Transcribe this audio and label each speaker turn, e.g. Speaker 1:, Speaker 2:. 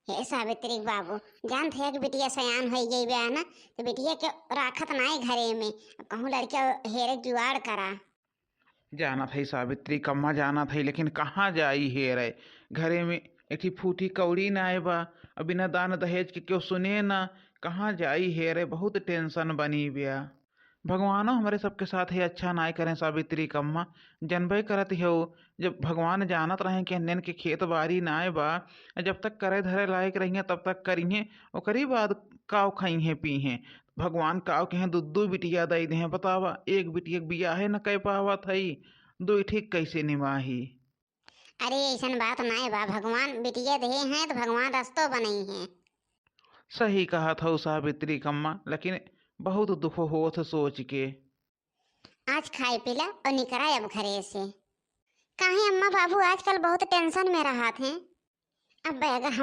Speaker 1: हे सावित्री बाबू, जान थे कि बिटिया सयान हो गई बे ना, तो बिटिया के राखत नाई घरे में। कहूँ लड़का हेरे जुगाड़ करा।
Speaker 2: जाना था सावित्री कम्मा जाना था, लेकिन कहाँ जाई हे रे। घरे में एक ठे फूटी कौड़ी ना आए बा। अब बिना दान दहेज के क्यों सुने ना। कहाँ जाई हे रे, बहुत टेंशन बनी बिया। भगवानो हमारे सबके साथ ही अच्छा नाय करें सावित्री कम्मा। जनबे करत हो, जब भगवान जानत रहे कि अन्यन के खेत बाड़ी नाय बा, जब तक करे धरे लायक रहिए तब तक करिए। ओकरी बाद काव खाइए पीहे। भगवान काव के हैं दुद्दू बिटिया दई दे हैं, बतावा एक बिटिया के बियाहे न कह पावत हई, दुई ठीक कैसे निभाही।
Speaker 1: अरे ऐसन बात नाय बा, भगवान बिटिया दे हैं तो भगवान रस्तो बनई है।
Speaker 2: सही कहा था सावित्री कम्मा, लेकिन बहुत दुख होत सोच के।
Speaker 1: आज खाए पीला और निकरा अब घरे से। काहे अम्मा बाबू आजकल बहुत टेंशन में रहा थे। अब बैग हम